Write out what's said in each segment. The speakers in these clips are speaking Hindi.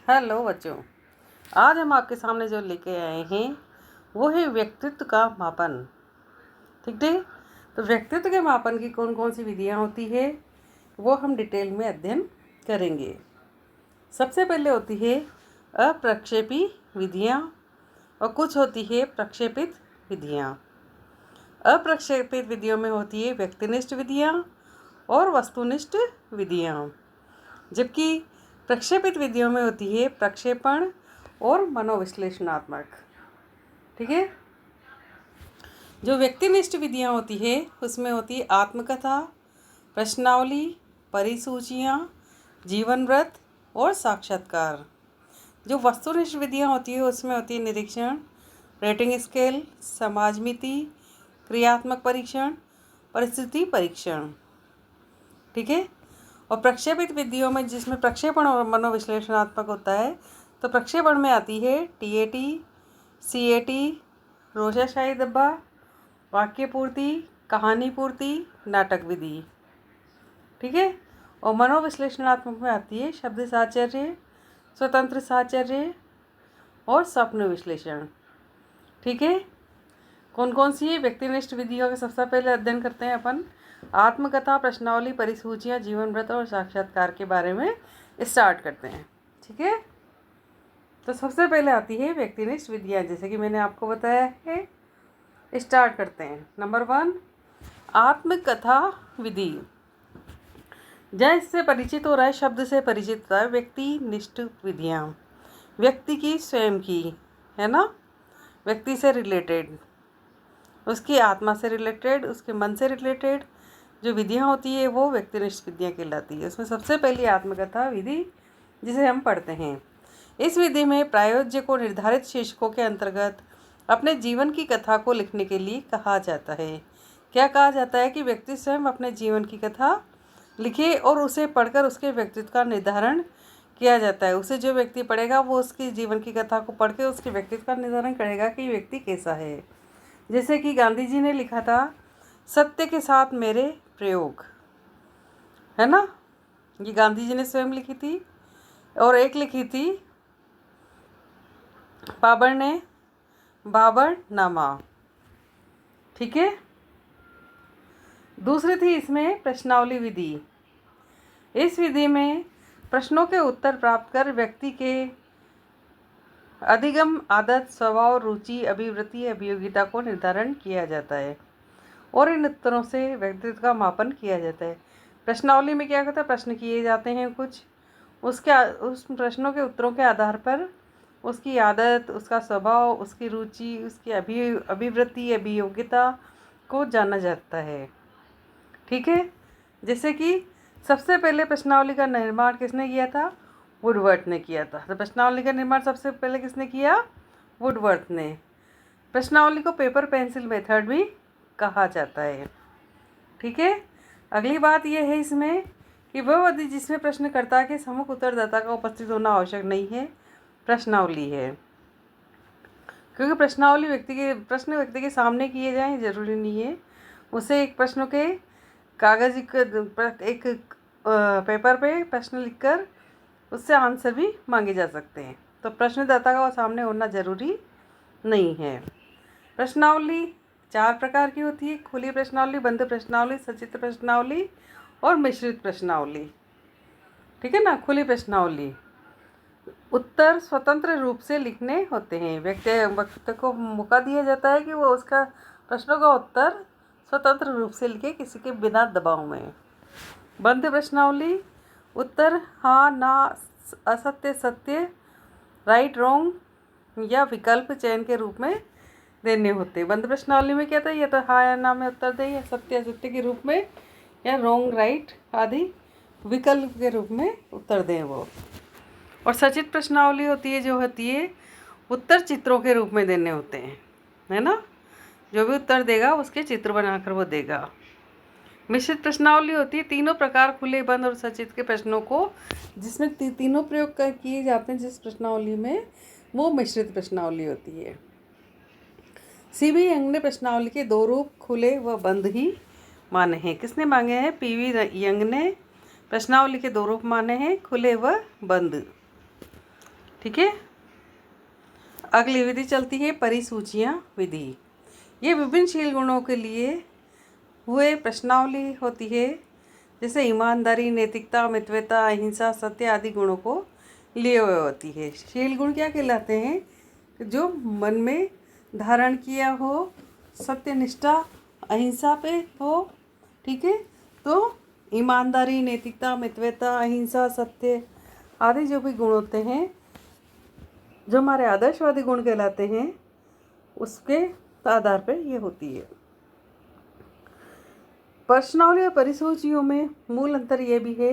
हेलो बच्चों, आज हम आपके सामने जो लेके आए हैं वो है व्यक्तित्व का मापन। ठीक है, तो व्यक्तित्व के मापन की कौन कौन सी विधियाँ होती है वो हम डिटेल में अध्ययन करेंगे। सबसे पहले होती है अप्रक्षेपी विधियाँ और कुछ होती है प्रक्षेपित विधियाँ। अप्रक्षेपित विधियों में होती है व्यक्तिनिष्ठ विधियाँ और वस्तुनिष्ठ विधियाँ, जबकि प्रक्षेपित विधियों में होती है प्रक्षेपण और मनोविश्लेषणात्मक। ठीक है, जो व्यक्तिनिष्ठ विधियाँ होती है उसमें होती है आत्मकथा, प्रश्नावली, परिसूचियाँ, जीवन व्रत और साक्षात्कार। जो वस्तुनिष्ठ विधियाँ होती है उसमें होती है निरीक्षण, रेटिंग स्केल, समाजमिति, क्रियात्मक परीक्षण, परिस्थिति परीक्षण। ठीक है, और प्रक्षेपित विधियों में जिसमें प्रक्षेपण और मनोविश्लेषणात्मक होता है, तो प्रक्षेपण में आती है टीएटी, सीएटी, रोजाशाही दब्बा, वाक्य पूर्ति, कहानी पूर्ति, नाटक विधि। ठीक है, और मनोविश्लेषणात्मक में आती है शब्द साहचर्य, स्वतंत्र साहचर्य और स्वप्न विश्लेषण। ठीक है, कौन कौन सी है व्यक्तिनिष्ठ विधियों का सबसे पहले अध्ययन करते हैं अपन। आत्मकथा, प्रश्नावली, परिसूचियाँ, जीवन व्रत और साक्षात्कार के बारे में स्टार्ट करते हैं। ठीक है, तो सबसे पहले आती है व्यक्तिनिष्ठ विधियाँ, जैसे कि मैंने आपको बताया है। स्टार्ट करते हैं। नंबर 1, आत्मकथा विधि। जैसे परिचित हो रहा है, शब्द से परिचित होता है। व्यक्तिनिष्ठ विधियाँ व्यक्ति की स्वयं की, है ना, व्यक्ति से रिलेटेड, उसकी आत्मा से रिलेटेड, उसके मन से रिलेटेड जो विधियाँ होती है वो व्यक्तिनिष्ठ विधियाँ कहलाती है। उसमें सबसे पहली आत्मकथा विधि जिसे हम पढ़ते हैं। इस विधि में प्रायोज्य को निर्धारित शीर्षकों के अंतर्गत अपने जीवन की कथा को लिखने के लिए कहा जाता है। क्या कहा जाता है कि व्यक्ति स्वयं अपने जीवन की कथा लिखे और उसे पढ़कर उसके व्यक्तित्व का निर्धारण किया जाता है। उसे जो व्यक्ति पढ़ेगा वो उसकी जीवन की कथा को पढ़ के उसके व्यक्तित्व का निर्धारण करेगा कि व्यक्ति कैसा है। जैसे कि गांधी जी ने लिखा था सत्य के साथ मेरे प्रयोग, है ना, ये गांधी जी ने स्वयं लिखी थी। और एक लिखी थी बाबर ने बाबरनामा। ठीक है, दूसरी थी इसमें प्रश्नावली विधि। इस विधि में प्रश्नों के उत्तर प्राप्त कर व्यक्ति के अधिगम, आदत, स्वभाव, रुचि, अभिवृत्ति, अभियोगिता को निर्धारण किया जाता है और इन उत्तरों से व्यक्तित्व का मापन किया जाता है। प्रश्नावली में क्या होता है, प्रश्न किए जाते हैं कुछ, उस प्रश्नों के उत्तरों के आधार पर उसकी आदत, उसका स्वभाव, उसकी रुचि, उसकी अभिवृत्ति, अभियोगिता को जाना जाता है। ठीक है, जैसे कि सबसे पहले प्रश्नावली का निर्माण किसने किया था, वुडवर्थ ने किया था। तो प्रश्नावली का निर्माण सबसे पहले किसने किया, वुडवर्थ ने। प्रश्नावली को पेपर पेंसिल मेथड भी कहा जाता है। ठीक है, अगली बात यह है इसमें कि वह विधि जिसमें प्रश्नकर्ता के सम्मुख उत्तरदाता का उपस्थित होना आवश्यक नहीं है, प्रश्नावली है। क्योंकि प्रश्नावली प्रश्न व्यक्ति के सामने किए जाएं जरूरी नहीं है। उसे एक प्रश्न के कागज एक पेपर पे प्रश्न लिखकर उससे आंसर भी मांगे जा सकते हैं। तो प्रश्नदाता का सामने होना जरूरी नहीं है। प्रश्नावली 4 प्रकार की होती है, खुली प्रश्नावली, बंद प्रश्नावली, सचित्र प्रश्नावली और मिश्रित प्रश्नावली। ठीक है ना। खुली प्रश्नावली उत्तर स्वतंत्र रूप से लिखने होते हैं। व्यक्ति को मौका दिया जाता है कि वो उसका प्रश्नों का उत्तर स्वतंत्र रूप से लिखे, किसी के बिना दबाव में। बंद प्रश्नावली उत्तर हाँ, ना, असत्य, सत्य, राइट, रॉन्ग या विकल्प चयन के रूप में देने होते हैं। बंद प्रश्नावली में क्या था, या तो हाँ या ना में उत्तर दें, या सत्य असत्य के रूप में, या रॉन्ग, राइट आदि विकल्प के रूप में उत्तर दें वो। और सचित्र प्रश्नावली होती है, जो होती है उत्तर चित्रों के रूप में देने होते हैं, है ना। जो भी उत्तर देगा उसके चित्र बनाकर वो देगा। मिश्रित प्रश्नावली होती है तीनों प्रकार, खुले, बंद और सचित्र के प्रश्नों को जिसमें तीनों प्रयोग किए जाते हैं जिस प्रश्नावली में, वो मिश्रित प्रश्नावली होती है। सीवी यंग ने प्रश्नावली के 2 रूप, खुले व बंद ही माने हैं। किसने मांगे हैं, पीवी यंग ने प्रश्नावली के 2 रूप माने हैं, खुले व बंद। ठीक है। अगली विधि चलती है परिसूचियाँ विधि। ये विभिन्न शील गुणों के लिए हुए प्रश्नावली होती है, जैसे ईमानदारी, नैतिकता, मितव्यता, अहिंसा, सत्य आदि गुणों को लिए हुए होती है। शील गुण क्या कहलाते हैं? जो मन में धारण किया हो, सत्यनिष्ठा, अहिंसा पे हो, ठीक है। तो ईमानदारी, नैतिकता, मितव्यता, अहिंसा, सत्य आदि जो भी गुण होते हैं, जो हमारे आदर्शवादी गुण कहलाते हैं, उसके आधार पर ये होती है। प्रश्नावली और परिसूचियों में मूल अंतर यह भी है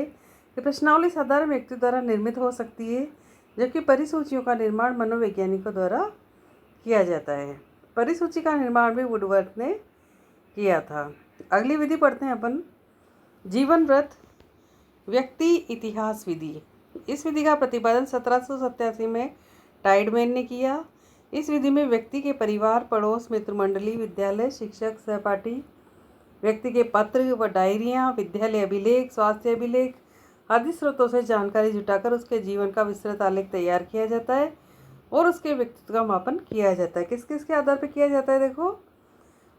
कि प्रश्नावली साधारण व्यक्ति द्वारा निर्मित हो सकती है, जबकि परिसूचियों का निर्माण मनोवैज्ञानिकों द्वारा किया जाता है। परिसूची का निर्माण भी वुडवर्थ ने किया था। अगली विधि पढ़ते हैं अपन, जीवन व्रत व्यक्ति इतिहास विधि। इस विधि का प्रतिपादन 1787 में टाइडमैन ने किया। इस विधि में व्यक्ति के परिवार, पड़ोस, मित्र मंडली, विद्यालय, शिक्षक, सहपाठी, व्यक्ति के पत्र व डायरियाँ, विद्यालय अभिलेख, स्वास्थ्य अभिलेख आदि स्रोतों से जानकारी जुटाकर उसके जीवन का विस्तृत आलेख तैयार किया जाता है और उसके व्यक्तित्व का मापन किया जाता है। किस किस के आधार पर किया जाता है? देखो,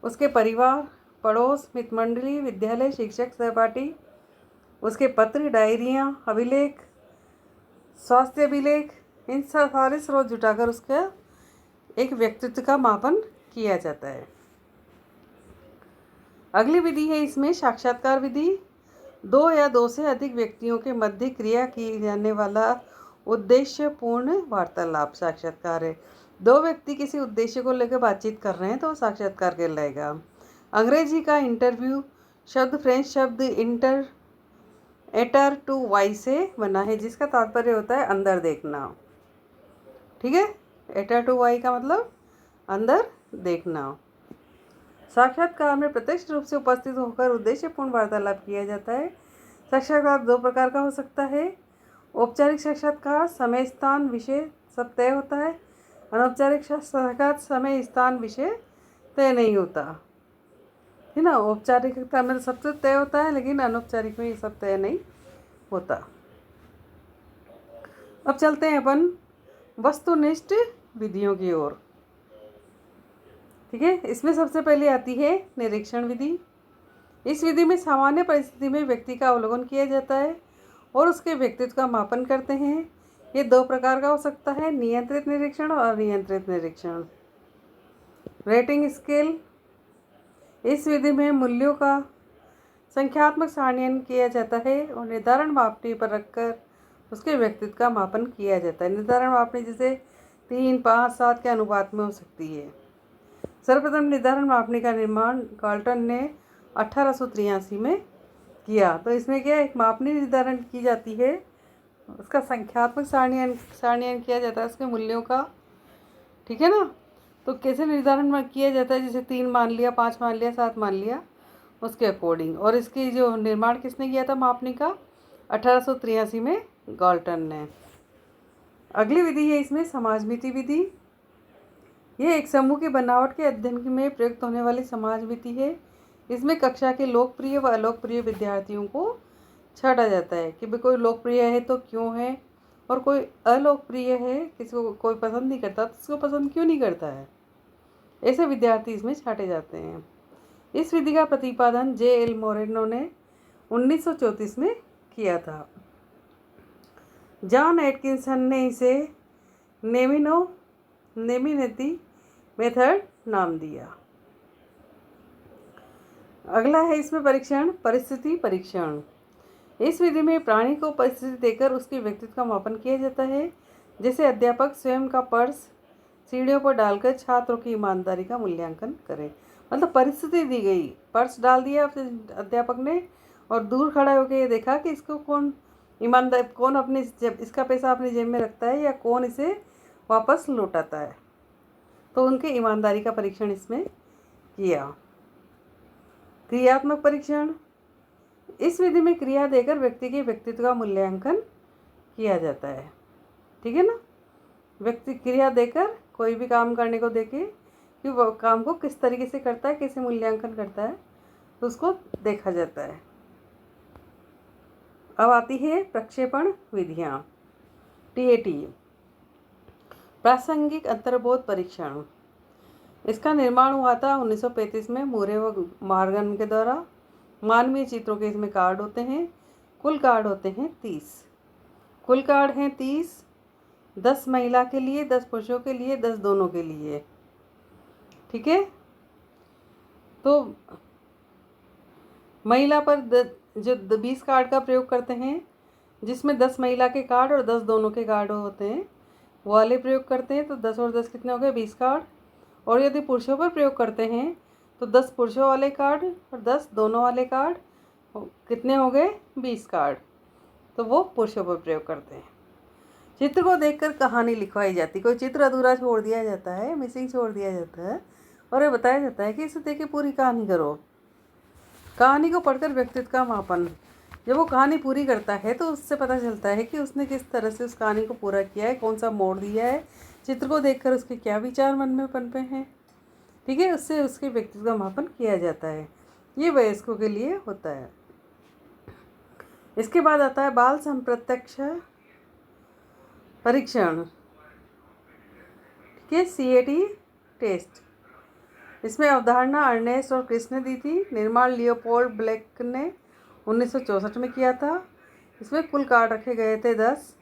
उसके परिवार, पड़ोस, मित्र मंडली, विद्यालय, शिक्षक, सहपाठी, उसके पत्र, डायरियाँ, अभिलेख, स्वास्थ्य अभिलेख, इन सारे स्रोत जुटाकर उसका एक व्यक्तित्व का मापन किया जाता है। अगली विधि है इसमें साक्षात्कार विधि। दो या दो से अधिक व्यक्तियों के मध्य क्रिया की जाने वाला उद्देश्यपूर्ण वार्तालाप साक्षात्कार है। दो व्यक्ति किसी उद्देश्य को लेकर बातचीत कर रहे हैं तो साक्षात्कार कहलाएगा। अंग्रेजी का इंटरव्यू शब्द फ्रेंच शब्द एटर टू वाई से बना है, जिसका तात्पर्य होता है अंदर देखना। ठीक है, एटर टू वाई का मतलब अंदर देखना। साक्षात्कार में प्रत्यक्ष रूप से उपस्थित होकर उद्देश्यपूर्ण वार्तालाप किया जाता है। साक्षात्कार दो प्रकार का हो सकता है। औपचारिक साक्षात्कार, समय स्थान विषय सब तय होता है। अनौपचारिक साक्षात्कार, समय स्थान विषय तय नहीं होता है ना। औपचारिकता में सब कुछ तय होता है, लेकिन अनौपचारिक में ये सब तय नहीं होता। अब चलते हैं अपन वस्तुनिष्ठ विधियों की ओर। ठीक है, इसमें सबसे पहले आती है निरीक्षण विधि। इस विधि में सामान्य परिस्थिति में व्यक्ति का अवलोकन किया जाता है और उसके व्यक्तित्व का मापन करते हैं। ये दो प्रकार का हो सकता है, नियंत्रित निरीक्षण और अनियंत्रित निरीक्षण। रेटिंग स्केल, इस विधि में मूल्यों का संख्यात्मक सारणीकरण किया जाता है और निर्धारण मापनी पर रखकर उसके व्यक्तित्व का मापन किया जाता है। निर्धारण मापनी जैसे 3, 5, 7 के अनुपात में हो सकती है। सर्वप्रथम निर्धारण मापनी का निर्माण गाल्टन ने 1883 में किया। तो इसमें क्या, एक मापनी निर्धारण की जाती है, उसका संख्यात्मक सारणीकरण किया जाता है उसके मूल्यों का। ठीक है ना। तो कैसे निर्धारण किया जाता है, जैसे 3 मान लिया, 5 मान लिया, 7 मान लिया, उसके अकॉर्डिंग। और इसकी जो निर्माण किसने किया था मापनी का? 1883 में गाल्टन ने। अगली विधि है इसमें समाजमिति विधि। यह एक समूह की बनावट के अध्ययन में प्रयुक्त होने वाली समाजमिति है। इसमें कक्षा के लोकप्रिय व अलोकप्रिय विद्यार्थियों को छांटा जाता है कि भाई कोई लोकप्रिय है तो क्यों है, और कोई अलोकप्रिय है, किसी को कोई पसंद नहीं करता तो उसको पसंद क्यों नहीं करता है। ऐसे विद्यार्थी इसमें छांटे जाते हैं। इस विधि का प्रतिपादन J.L. मोरेनो ने 1934 में किया था। जॉन एटकिंसन ने इसे नेमिनेति मेथड नाम दिया। अगला है इसमें परीक्षण, परिस्थिति परीक्षण। इस विधि में प्राणी को परिस्थिति देकर उसके व्यक्तित्व का मापन किया जाता है। जैसे अध्यापक स्वयं का पर्स सीढ़ियों पर डालकर छात्रों की ईमानदारी का मूल्यांकन करे। मतलब परिस्थिति दी गई, पर्स डाल दिया अध्यापक ने और दूर खड़ा होकर ये देखा कि इसको कौन ईमानदार, कौन अपने इसका पैसा अपनी जेब में रखता है या कौन इसे वापस लौटाता है। तो उनके ईमानदारी का परीक्षण इसमें किया। क्रियात्मक परीक्षण, इस विधि में क्रिया देकर व्यक्ति के व्यक्तित्व का मूल्यांकन किया जाता है। ठीक है ना। व्यक्ति क्रिया देकर कोई भी काम करने को देखे कि वो काम को किस तरीके से करता है, कैसे मूल्यांकन करता है, तो उसको देखा जाता है। अब आती है प्रक्षेपण विधियाँ, TAT। प्रासंगिक अंतर्बोध परीक्षण, इसका निर्माण हुआ था 1935 में मूरे व मॉर्गन के द्वारा। मानवीय चित्रों के इसमें कार्ड होते हैं। कुल कार्ड होते हैं 30। कुल कार्ड हैं 30, 10 महिला के लिए, 10 पुरुषों के लिए, 10 दोनों के लिए। ठीक है। तो महिला पर जो 20 कार्ड का प्रयोग करते हैं, जिसमें 10 महिला के कार्ड और 10 दोनों के कार्ड होते हैं, वो वाले प्रयोग करते हैं। तो 10 और 10 कितने हो गए? 20 कार्ड। और यदि पुरुषों पर प्रयोग करते हैं तो 10 पुरुषों वाले कार्ड और 10 दोनों वाले कार्ड कितने हो गए? 20 कार्ड। तो वो पुरुषों पर प्रयोग करते हैं। चित्र को देखकर कहानी लिखवाई जाती। कोई चित्र अधूरा छोड़ दिया जाता है, मिसिंग छोड़ दिया जाता है, और ये बताया जाता है कि इसे देख के पूरी कहानी करो। कहानी को पढ़कर व्यक्तित्व का मापन, जब वो कहानी पूरी करता है तो उससे पता चलता है कि उसने किस तरह से उस कहानी को पूरा किया है, कौन सा मोड़ दिया है। चित्र को देखकर उसके क्या विचार मन में पनपे हैं। ठीक है, उससे उसके व्यक्तित्व का मापन किया जाता है। ये वयस्कों के लिए होता है। इसके बाद आता है बाल संप्रत्यक्ष परीक्षण। ठीक है, CAT टेस्ट। इसमें अवधारणा अर्नेस्ट और क्रिस ने दी थी। निर्माण लियोपोल्ड ब्लैक ने 1964 में किया था। इसमें कुल कार्ड रखे गए थे 10।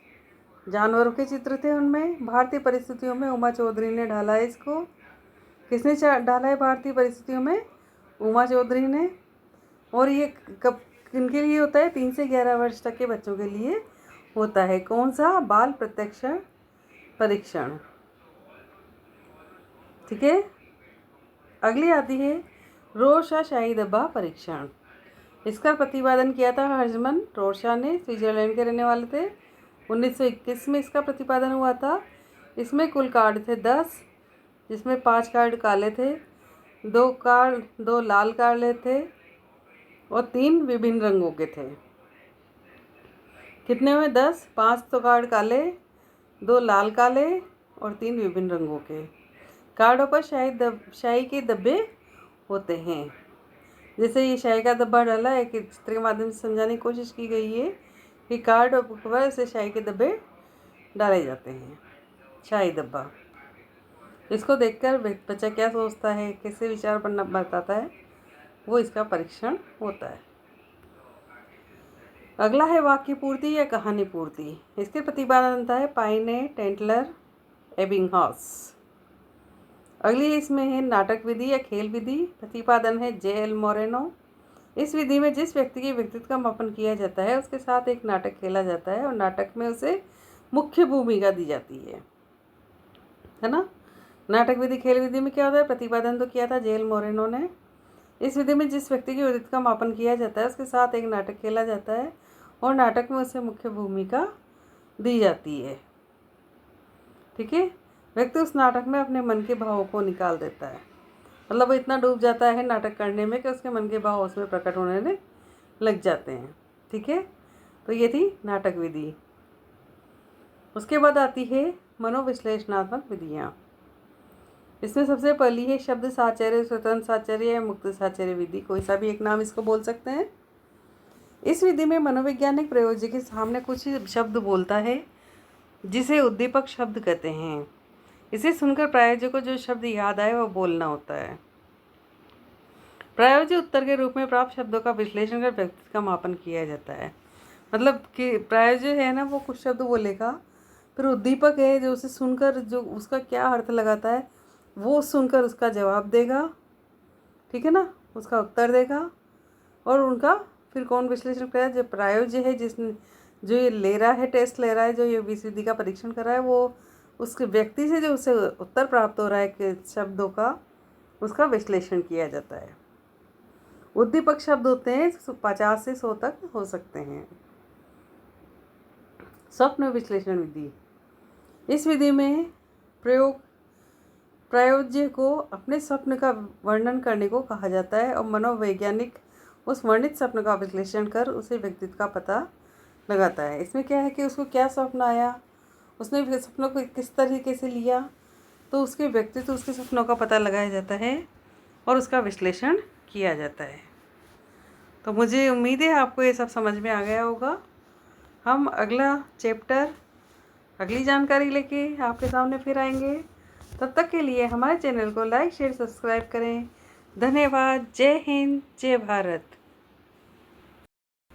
जानवरों के चित्र थे उनमें। भारतीय परिस्थितियों में उमा चौधरी ने ढाला है इसको। किसने ढाला है भारतीय परिस्थितियों में? उमा चौधरी ने। और ये कब किनके लिए होता है? 3 से 11 वर्ष तक के बच्चों के लिए होता है। कौन सा? बाल प्रत्यक्ष परीक्षण। ठीक है। अगली आती है रोरशा शाही धब्बा परीक्षण। इसका प्रतिपादन किया था हर्जमन रोरशा ने, स्विट्जरलैंड के रहने वाले थे। 1921 में इसका प्रतिपादन हुआ था। इसमें कुल कार्ड थे 10, जिसमें 5 कार्ड काले थे, 2 लाल काले थे और 3 विभिन्न रंगों के थे। कितने हुए? 10। 5 तो कार्ड काले, 2 लाल काले और 3 विभिन्न रंगों के। कार्डों पर शाही के धब्बे होते हैं। जैसे ये शाही का धब्बा डाला है, कि चित्र के माध्यम से समझाने की कोशिश की गई है कि कार्ड पर से शाही के धब्बे डाले जाते हैं। शाही धब्बा, इसको देखकर बच्चा क्या सोचता है, कैसे विचार बताता है, वो इसका परीक्षण होता है। अगला है वाक्य पूर्ति या कहानी पूर्ति। इसके प्रतिपादन है पाइने, टेंटलर, एबिंगहॉस। अगली इसमें है नाटक विधि या खेल विधि। प्रतिपादन है JL मोरेनो। इस विधि में जिस व्यक्ति के व्यक्तित्व का मापन किया जाता है उसके साथ एक नाटक खेला जाता है और नाटक में उसे मुख्य भूमिका दी जाती है ना। नाटक विधि खेल विधि में क्या होता है? प्रतिपादन तो किया था JL मोरेनो ने। इस विधि में जिस व्यक्ति के व्यक्तित्व का मापन किया जाता है उसके साथ एक नाटक खेला जाता है और नाटक में उसे मुख्य भूमिका दी जाती है। ठीक है। व्यक्ति उस नाटक में अपने मन के भावों को निकाल देता है। मतलब वो इतना डूब जाता है नाटक करने में कि उसके मन के भाव उसमें प्रकट होने लग जाते हैं। ठीक है। तो ये थी नाटक विधि। उसके बाद आती है मनोविश्लेषणात्मक विधियाँ। इसमें सबसे पहली है शब्द साहचर्य, स्वतंत्र साहचर्य या मुक्त साहचर्य विधि। कोई सा भी एक नाम इसको बोल सकते हैं। इस विधि में मनोवैज्ञानिक प्रयोज्य के सामने कुछ शब्द बोलता है जिसे उद्दीपक शब्द कहते हैं। इसे सुनकर प्रायोज्य को जो शब्द याद आए वो बोलना होता है। प्रायोज्य उत्तर के रूप में प्राप्त शब्दों का विश्लेषण कर व्यक्तित्व का मापन किया जाता है। मतलब कि प्रायोज्य है ना, वो कुछ शब्द बोलेगा, फिर उद्दीपक है जो उसे सुनकर जो उसका क्या अर्थ लगाता है वो सुनकर उसका जवाब देगा। ठीक है ना, उसका उत्तर देगा। और उनका फिर कौन विश्लेषण करेगा? जो प्रायोज्य है, जिसने जो ये ले रहा है, टेस्ट ले रहा है, जो ये इस विधि का परीक्षण कर रहा है, वो उसके व्यक्ति से जो उसे उत्तर प्राप्त हो रहा है कि शब्दों का, उसका विश्लेषण किया जाता है। उद्दीपक शब्द होते हैं 50 से 100 तक हो सकते हैं। स्वप्न विश्लेषण विधि। इस विधि में प्रायोज्य को अपने स्वप्न का वर्णन करने को कहा जाता है और मनोवैज्ञानिक उस वर्णित स्वप्न का विश्लेषण कर उसे व्यक्तित्व का पता लगाता है। इसमें क्या है कि उसको क्या स्वप्न आया, उसने सपनों को किस तरीके से लिया, तो उसके व्यक्तित्व, उसके सपनों का पता लगाया जाता है और उसका विश्लेषण किया जाता है। तो मुझे उम्मीद है आपको ये सब समझ में आ गया होगा। हम अगला चैप्टर अगली जानकारी लेके आपके सामने फिर आएंगे। तब तक के लिए हमारे चैनल को लाइक शेयर सब्सक्राइब करें। धन्यवाद। जय हिंद, जय भारत।